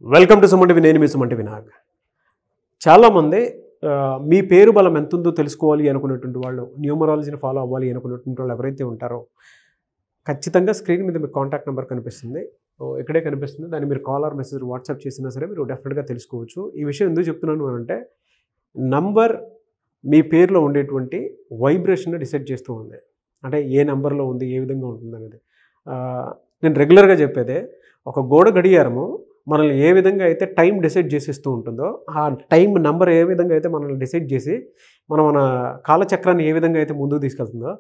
Welcome to సుమంటివి. నేను మీ సుమంటి వినాయక్. చాలామంది మీ పేరు బలం ఎంతుందో తెలుసుకోవాలి అనుకున్నటువంటి వాళ్ళు, న్యూమరాలజీని ఫాలో అవ్వాలి అనుకున్నటువంటి వాళ్ళు ఎవరైతే ఉంటారో ఖచ్చితంగా స్క్రీన్ మీద మీకు కాంటాక్ట్ నెంబర్ కనిపిస్తుంది. ఇక్కడే కనిపిస్తుంది. దాన్ని మీరు కాల్ ఆర్ మెసేజ్ వాట్సాప్ చేసినా సరే మీరు డెఫినెట్గా తెలుసుకోవచ్చు. ఈ విషయం ఎందుకు చెప్తున్నాను అంటే నంబర్ మీ పేరులో ఉండేటువంటి వైబ్రేషన్ డిసైడ్ చేస్తూ ఉంది. అంటే ఏ నెంబర్లో ఉంది, ఏ విధంగా ఉంటుంది అనేది. నేను రెగ్యులర్గా చెప్పేదే, ఒక గోడ గడియారము మనల్ని ఏ విధంగా అయితే టైం డిసైడ్ చేసేస్తూ ఉంటుందో, ఆ టైం నెంబర్ ఏ విధంగా అయితే మనల్ని డిసైడ్ చేసి మన కాలచక్రాన్ని ఏ విధంగా అయితే ముందుకు తీసుకెళ్తుందో,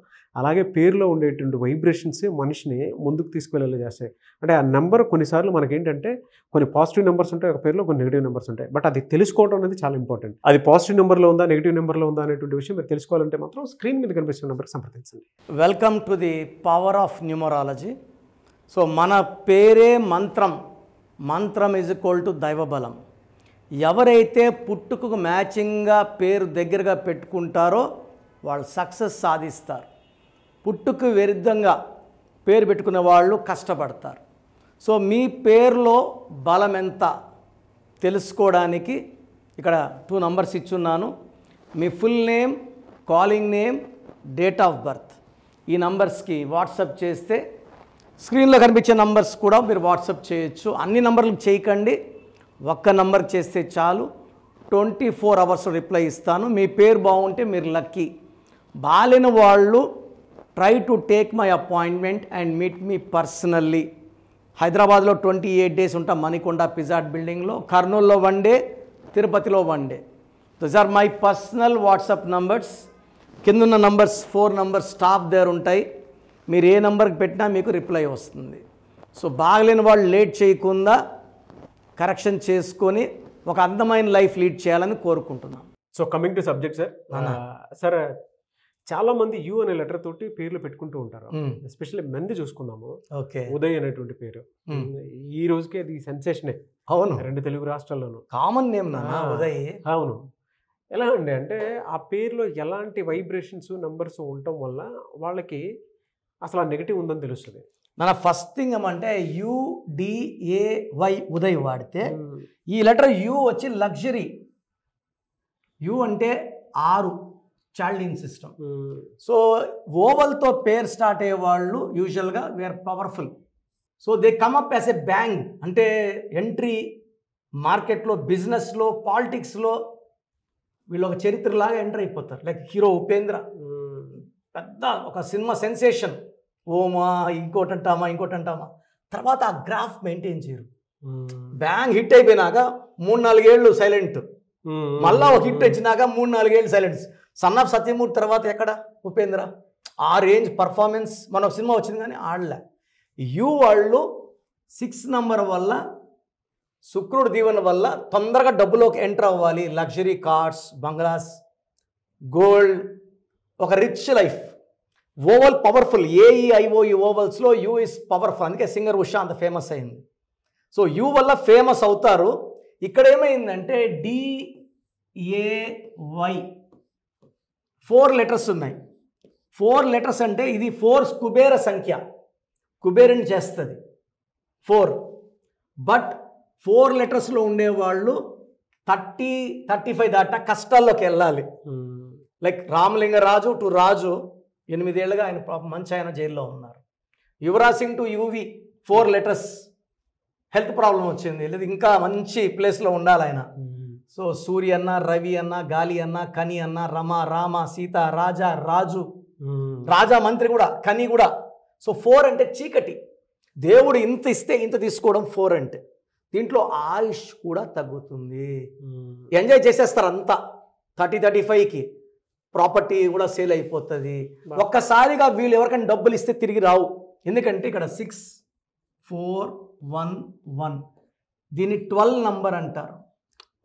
అలాగే పేరులో ఉండేటువంటి వైబ్రేషన్స్ మనిషిని ముందుకు తీసుకువెళ్ళేలా చేస్తాయి. అంటే ఆ నెంబర్ కొన్నిసార్లు మనకేంటంటే కొన్ని పాజిటివ్ నెంబర్స్ ఉంటాయి, ఒక పేరులో కొన్ని నెగిటివ్ నెంబర్స్ ఉంటాయి. బట్ అది తెలుసుకోవడం అనేది చాలా ఇంపార్టెంట్. అది పాజిటివ్ నెంబర్లో ఉందా, నెగిటివ్ నెంబర్లో ఉందా అనేటువంటి విషయం మీరు తెలుసుకోవాలంటే మాత్రం స్క్రీన్ మీద కనిపిస్తున్న నెంబర్కి సంప్రదించండి. Welcome to the power of numerology. So మన పేరే మంత్రం, మంత్రం ఈజ్ ఈక్వల్ టు దైవబలం. ఎవరైతే పుట్టుకకు మ్యాచింగ్గా పేరు దగ్గరగా పెట్టుకుంటారో వాళ్ళు సక్సెస్ సాధిస్తారు. పుట్టుకు విరుద్ధంగా పేరు పెట్టుకునే వాళ్ళు కష్టపడతారు. సో మీ పేరులో బలం ఎంత తెలుసుకోవడానికి ఇక్కడ 2 నంబర్స్ ఇచ్చున్నాను. మీ full name, calling name, date of birth. ఈ నంబర్స్కి వాట్సాప్ చేస్తే స్క్రీన్లో కనిపించే నంబర్స్ కూడా మీరు వాట్సాప్ చేయొచ్చు. అన్ని నంబర్లకు చేయకండి, ఒక్క నంబర్కి చేస్తే చాలు. 24 అవర్స్ రిప్లై ఇస్తాను. మీ పేరు బాగుంటే మీరు లక్కీ. బాలేని వాళ్ళు try to take my appointment and meet me personally. హైదరాబాద్లో 28 డేస్ ఉంటాం, మణికొండ పిజ్జాట్ బిల్డింగ్లో. కర్నూలులో 1 డే, తిరుపతిలో 1 day. Those are my personal WhatsApp numbers. కిందున్న నంబర్స్ 4 నంబర్స్ స్టాఫ్ దగ్గర ఉంటాయి. మీరు ఏ నెంబర్కి పెట్టినా మీకు రిప్లై వస్తుంది. సో బాగలేని వాళ్ళు లేట్ చేయకుండా కరెక్షన్ చేసుకొని ఒక అందమైన లైఫ్ లీడ్ చేయాలని కోరుకుంటున్నాం. So coming to subject sir. Sir చాలామంది యు అనే లెటర్ తోటి పేర్లు పెట్టుకుంటూ ఉంటారు. ఎస్పెషల్లీ మంది చూసుకుందాము. ఓకే, ఉదయ్ అనేటువంటి పేరు ఈ రోజుకి అది సెన్సేషనే. అవును, 2 తెలుగు రాష్ట్రాల్లోనూ కామన్ నేమ్ నాన్న ఉదయ్. అవును. ఎలా అండి అంటే ఆ పేరులో ఎలాంటి వైబ్రేషన్స్ నంబర్స్ ఉండటం వల్ల వాళ్ళకి అసలు ఆ నెగిటివ్ ఉందని తెలుస్తుంది. మన ఫస్ట్ థింగ్ ఏమంటే UDAY ఉదయ్ వాడితే ఈ లెటర్ యు వచ్చి లగ్జరీ. యు అంటే 6 చాల్డిన్ సిస్టమ్. సో ఓవల్తో పేరు స్టార్ట్ అయ్యే వాళ్ళు యూజువల్గా very powerful. So they come up as a bang. అంటే ఎంట్రీ మార్కెట్లో, బిజినెస్లో, పాలిటిక్స్లో వీళ్ళు ఒక చరిత్రలాగా ఎంటర్ అయిపోతారు. లైక్ హీరో ఉపేంద్ర, పెద్ద ఒక సినిమా సెన్సేషన్. ఓమా ఇంకోటి అంటామా. తర్వాత ఆ గ్రాఫ్ మెయింటైన్ చేయరు. బ్యాంగ్ హిట్ అయిపోయినాక 3-4 ఏళ్ళు సైలెంట్, మళ్ళా ఒక హిట్ వచ్చినాక 3-4 ఏళ్ళు సైలెంట్. సన్ ఆఫ్ సత్యమూర్తి తర్వాత ఎక్కడ ఉపేంద్ర? ఆ రేంజ్ పర్ఫార్మెన్స్. మన ఒక సినిమా వచ్చింది కానీ ఆడలే. వాళ్ళు 6 నంబర్ వల్ల, శుక్రుడు దీవెన వల్ల తొందరగా డబ్బులోకి ఎంటర్ అవ్వాలి. లగ్జరీ కార్స్, బంగ్లాస్, గోల్డ్, ఒక rich life. Vowel powerful. AEIOE ఓవల్స్లో యూ ఇస్ పవర్ఫుల్. అందుకే సింగర్ ఉషా అంత ఫేమస్ అయింది. సో యూ వల్ల ఫేమస్ అవుతారు. ఇక్కడ ఏమైందంటే DAY 4 లెటర్స్ ఉన్నాయి. 4 లెటర్స్ అంటే ఇది 4 కుబేర సంఖ్య, కుబేరుని చేస్తుంది 4. బట్ 4 లెటర్స్లో ఉండేవాళ్ళు 30-35 దాటా కష్టాల్లోకి వెళ్ళాలి. లైక్ రామలింగరాజు టు రాజు 8 ఏళ్ళుగా ఆయన మంచి ఆయన జైల్లో ఉన్నారు. Yuvraj Singh to UV 4 letters, health problem వచ్చింది, లేదు ఇంకా మంచి ప్లేస్లో ఉండాలి ఆయన. సో సూర్య అన్న, రవి అన్న, గాలి అన్న, కని అన్న, రమ, రామ, సీత, రాజా, రాజు, రాజా మంత్రి కూడా, కని కూడా. సో 4 అంటే చీకటి. దేవుడు ఇంత ఇస్తే ఇంత తీసుకోవడం 4 అంటే. దీంట్లో ఆయుష్ కూడా తగ్గుతుంది. ఎంజాయ్ చేసేస్తారు అంతా. 30-35కి ప్రాపర్టీ కూడా సేల్ అయిపోతుంది. ఒక్కసారిగా వీళ్ళు ఎవరికైనా డబ్బులు ఇస్తే తిరిగి రావు. ఎందుకంటే ఇక్కడ 6411 దీన్ని 12 నంబర్ అంటారు.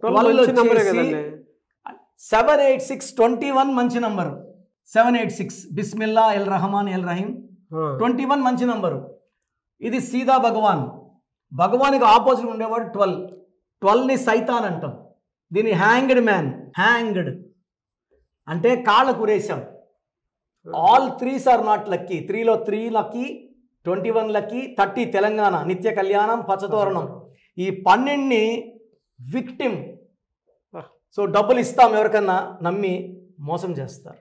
786 మంచి number. 786 Bismillah L Rahman L Rahim. 21 మంచి నంబరు. ఇది సీదా భగవాన్కి ఆపోజిట్ ఉండేవాడు 12. 12ని సైతాన్ అంటాం. దీన్ని హ్యాంగ్డ్ మ్యాన్. హ్యాంగ్డ్ అంటే కాళ్ళ కురేశాం. All 3s are not lucky. 3లో 3 లక్కీ, 21 లక్కీ, 30 తెలంగాణ, నిత్య కళ్యాణం, పచ్చతోరణం. ఈ 12ని విక్టిమ్, సో డబ్బులు ఇస్తాం ఎవరికన్నా నమ్మి మోసం చేస్తారు.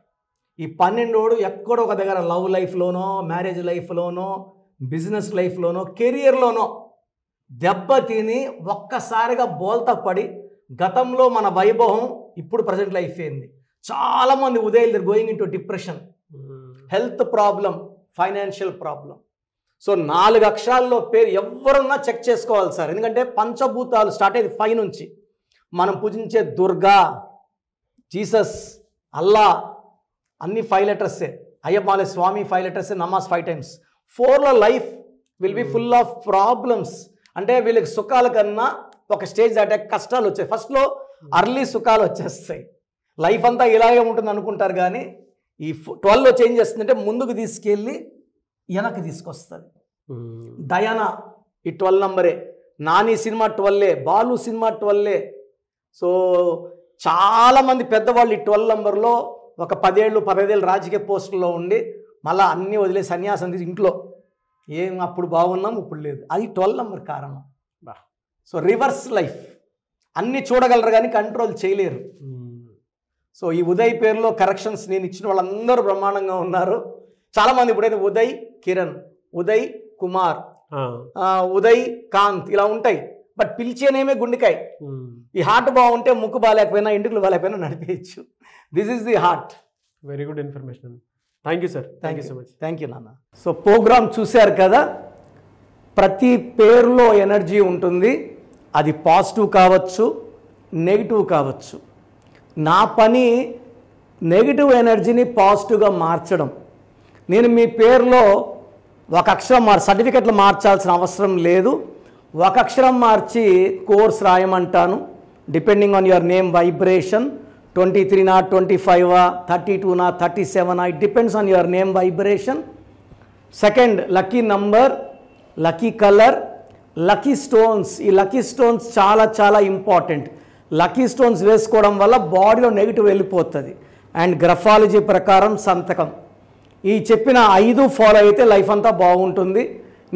ఈ 12 ఎక్కడో ఒక దగ్గర లవ్ లైఫ్లోనో, మ్యారేజ్ లైఫ్లోనో, బిజినెస్ లైఫ్లోనో, కెరియర్లోనో దెబ్బతిని ఒక్కసారిగా బోల్తా పడి గతంలో మన వైభవం ఇప్పుడు ప్రజెంట్ లైఫ్ ఏంది. చాలామంది ఉదయం going in to depression, health problem, financial problem. So 4 అక్షరాల్లో పేరు ఎవరన్నా చెక్ చేసుకోవాలి సార్. ఎందుకంటే పంచభూతాలు స్టార్ట్ అయ్యేది 5 నుంచి. మనం పూజించే దుర్గా, జీసస్, అల్లా అన్ని 5 లెటర్సే. అయ్యప్పమాలే స్వామి 5 లెటర్సే, నమాజ్ 5 times. 4లో life will be full of problems. అంటే వీళ్ళకి సుఖాల కన్నా ఒక స్టేజ్ దాటే కష్టాలు వచ్చాయి. ఫస్ట్లో అర్లీ సుఖాలు వచ్చేస్తాయి. లైఫ్ అంతా ఇలాగే ఉంటుంది అనుకుంటారు, కానీ ఈ 12లో చేంజ్ చేస్తుందంటే ముందుకు తీసుకెళ్ళి వెనక్కి తీసుకొస్తుంది. డయానా ఈ 12 నంబరే, Nani cinema 12, Balu cinema 12. So చాలామంది పెద్దవాళ్ళు ఈ 12 నంబర్లో ఒక 10 ఏళ్ళు 15 ఏళ్ళు రాజకీయ పోస్టుల్లో ఉండి మళ్ళీ అన్నీ వదిలే సన్యాసం తీసి ఇంట్లో ఏం అప్పుడు బాగున్నాం ఇప్పుడు లేదు. అది 12 నంబర్ కారణం. సో రివర్స్ లైఫ్, అన్నీ చూడగలరు కానీ కంట్రోల్ చేయలేరు. సో ఈ ఉదయ్ పేరులో కరెక్షన్స్ నేను ఇచ్చిన వాళ్ళందరూ బ్రహ్మాండంగా ఉన్నారు. చాలామంది ఇప్పుడైతే ఉదయ్ కిరణ్, ఉదయ్ కుమార్, ఉదయ్ కాంత్ ఇలా ఉంటాయి. బట్ పిలిచేనేమే గుండెకాయ. ఈ హార్ట్ బాగుంటే ముక్కు బాగాలేకపోయినా, ఇంటికి బాగాలేకపోయినా నడిపేయచ్చు. This is the heart. Very good information. Thank you sir. Thank you so much. Thank you నాన్న. సో ప్రోగ్రామ్ చూశారు కదా, ప్రతి పేరులో ఎనర్జీ ఉంటుంది. అది పాజిటివ్ కావచ్చు, నెగిటివ్ కావచ్చు. నా పని నెగిటివ్ ఎనర్జీని పాజిటివ్గా మార్చడం. నేను మీ పేరులో ఒక అక్షరం సర్టిఫికెట్లు మార్చాల్సిన అవసరం లేదు. ఒక అక్షరం మార్చి కోర్స్ రాయమంటాను. Depending on your name vibration, 23 25 32 37, it depends on your name vibration. Second, lucky number, lucky colour, lucky stones. ఈ లక్కీ స్టోన్స్ చాలా చాలా ఇంపార్టెంట్. లక్కీ స్టోన్స్ వేసుకోవడం వల్ల బాడీలో నెగిటివ్ వెళ్ళిపోతుంది. అండ్ గ్రఫాలజీ ప్రకారం సంతకం. ఈ చెప్పిన 5 ఫాలో అయితే లైఫ్ అంతా బాగుంటుంది.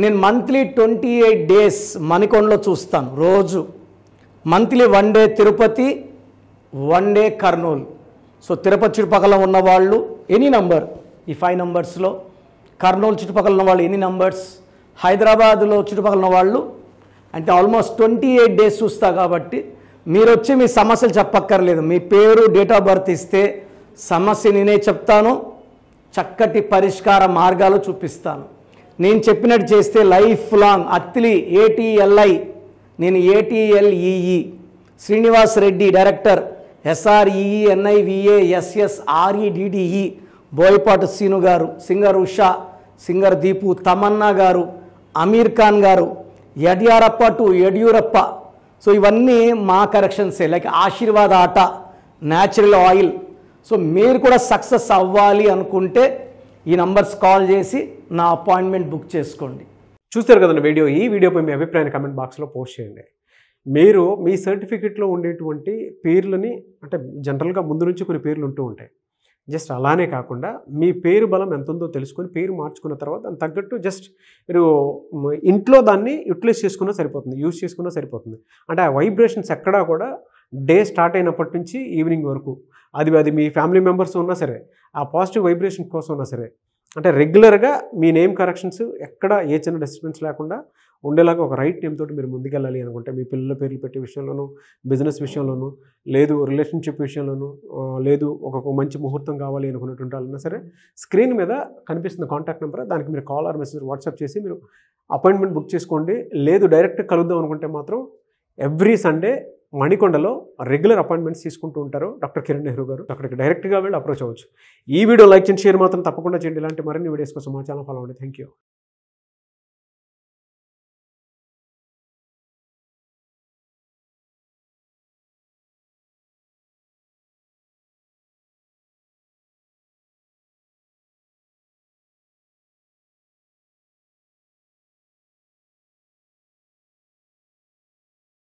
నేను మంత్లీ 28 days మణికొండలో చూస్తాను రోజు. Monthly 1 day Tirupati, 1 day Kurnool. So Tirupati చుట్టుపక్కల ఉన్నవాళ్ళు ఎనీ నంబర్, ఈ 5 numbers, కర్నూలు చుట్టుపక్కల ఉన్న వాళ్ళు ఎనీ నంబర్స్, హైదరాబాద్లో చుట్టుపక్కల ఉన్న వాళ్ళు అంటే ఆల్మోస్ట్ 28 days చూస్తా. కాబట్టి మీరు వచ్చి మీ సమస్యలు చెప్పక్కర్లేదు. మీ పేరు, డేట్ ఆఫ్ బర్త్ ఇస్తే సమస్య నేనే చెప్తాను, చక్కటి పరిష్కార మార్గాలు చూపిస్తాను. నేను చెప్పినట్టు చేస్తే లైఫ్ లాంగ్. అత్తిలి ATLI, నేను ATLEE, Srinivas Reddy director, SREENIVASSREDDE, Boyapati Seenu గారు, సింగర్ ఉషా, సింగర్ దీపు, తమన్నా గారు, అమీర్ ఖాన్ గారు, యడ్యారప్ప టు యడ్యూరప్ప. సో ఇవన్నీ మా కరెక్షన్సే. లైక్ ఆశీర్వాద్ ఆట, న్యాచురల్ ఆయిల్. సో మీరు కూడా సక్సెస్ అవ్వాలి అనుకుంటే ఈ నంబర్స్ కాల్ చేసి నా అపాయింట్మెంట్ బుక్ చేసుకోండి. చూస్తారు కదండి వీడియో. ఈ వీడియోపై మీ అభిప్రాయాన్ని కామెంట్ బాక్స్లో పోస్ట్ చేయండి. మీరు మీ సర్టిఫికెట్లో ఉండేటువంటి పేర్లని, అంటే జనరల్గా ముందు నుంచి కొన్ని పేర్లు ఉంటూ ఉంటాయి. జస్ట్ అలానే కాకుండా మీ పేరు బలం ఎంత ఉందో తెలుసుకొని పేరు మార్చుకున్న తర్వాత దానికి తగ్గట్టు జస్ట్ మీరు ఇంట్లో దాన్ని యూటిలైజ్ చేసుకున్నా సరిపోతుంది, యూజ్ చేసుకున్నా సరిపోతుంది. అంటే ఆ వైబ్రేషన్స్ ఎక్కడా కూడా డే స్టార్ట్ అయినప్పటి నుంచి ఈవినింగ్ వరకు అది మీ ఫ్యామిలీ మెంబర్స్ ఉన్నా సరే, ఆ పాజిటివ్ వైబ్రేషన్ కోసం ఉన్నా సరే, అంటే రెగ్యులర్గా మీ నేమ్ కరెక్షన్స్ ఎక్కడ ఏ చిన్న డిస్టర్బెన్స్ లేకుండా ఉండేలాగా ఒక రైట్ నేమ్ తోటి మీరు ముందుకెళ్ళాలి అనుకుంటే, మీ పిల్లల పేర్లు పెట్టే విషయంలోనూ, బిజినెస్ విషయంలోనూ, లేదు రిలేషన్షిప్ విషయంలోనూ, లేదు ఒక మంచి ముహూర్తం కావాలి అనుకున్నటువంటి వాళ్ళైనా సరే, స్క్రీన్ మీద కనిపిస్తున్న కాంటాక్ట్ నెంబర్, దానికి మీరు కాల్ ఆర్ మెసేజ్ వాట్సాప్ చేసి మీరు అపాయింట్మెంట్ బుక్ చేసుకోండి. లేదు డైరెక్ట్ కలుద్దాం అనుకుంటే మాత్రం ఎవ్రీ సండే మణికొండలో రెగ్యులర్ అపాయింట్మెంట్స్ తీసుకుంటూ ఉంటారు డాక్టర్ కిరణ్ నెహ్రూ గారు. అక్కడికి డైరెక్ట్గా వెళ్ళి అప్రోచ్ అవ్వచ్చు. ఈ వీడియో లైక్ చేయండి, షేర్ మాత్రం తప్పకుండా చేయండి. ఇలాంటి మరిన్ని వీడియోస్ కోసం మా ఛానల్ ఫాలో అవ్వండి. Thank you.